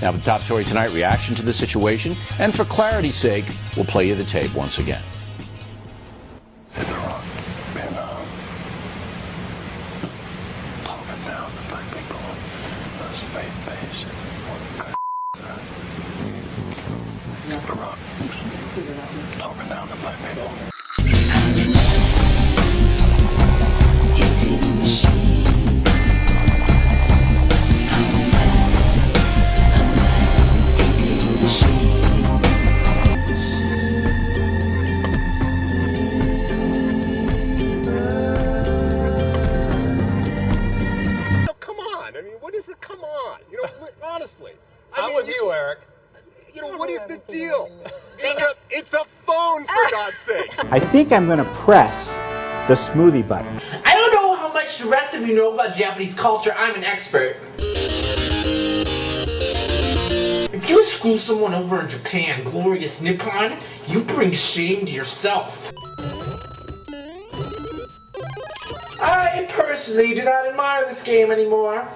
Now, for the top story tonight, reaction to the situation, and for clarity's sake, we'll play you the tape once again. Hit the rock, pin up and down the black people. Those faith-based. The rock, talking down the black people. Honestly, I'm with you, Eric. You know, what is the deal? It's a phone, for God's sakes. I think I'm going to press the smoothie button. I don't know how much the rest of you know about Japanese culture. I'm an expert. If you screw someone over in Japan, glorious Nippon, you bring shame to yourself. I personally do not admire this game anymore.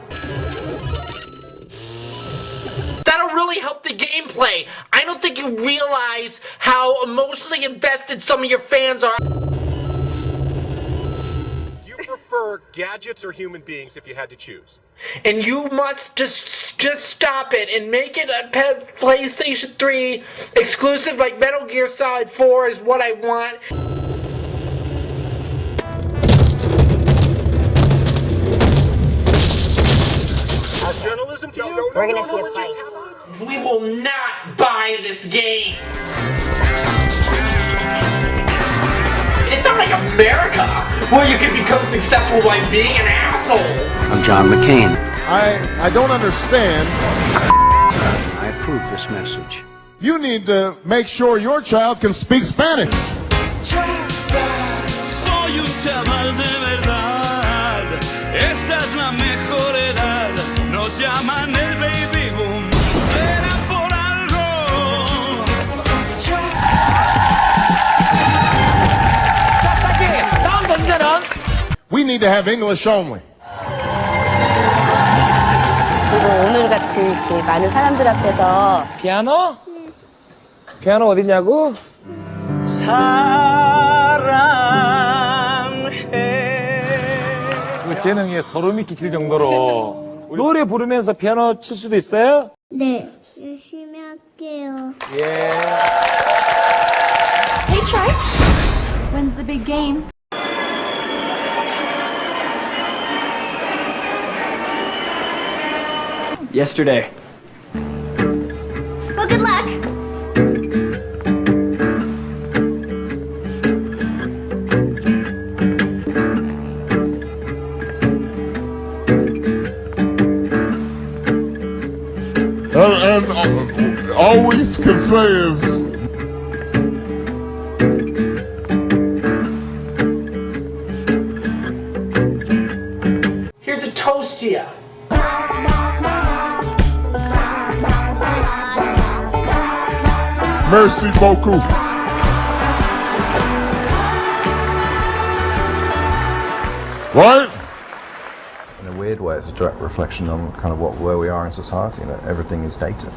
That'll really help the gameplay. I don't think you realize how emotionally invested some of your fans are. Do you prefer gadgets or human beings if you had to choose? And you must just stop it and make it a PlayStation 3 exclusive like Metal Gear Solid 4 is what I want. How's journalism to you? We're gonna see a fight. We will not buy this game. It's not like America, where you can become successful by being an asshole. I'm John McCain. I don't understand. I approve this message. You need to make sure your child can speak Spanish. Soy un chaval de verdad. Esta es la mejor edad. Nos llaman el baby boom. Será por algo. We need to have English only. 그리고 오늘 같이 이렇게 많은 사람들 앞에서 피아노? 피아노 어디냐고? 사랑해. 그 재능에 소름이 끼칠 정도로 노래 부르면서 피아노 칠 수도 있어요? 네, 열심히 할게요. 예. Hey, Chuck. When's the big game? Yesterday. Well, good luck. And all we can say is Here's a toast to you. merci beaucoup. Right? In a weird way, it's a direct reflection on kind of where we are in society. You know, everything is data.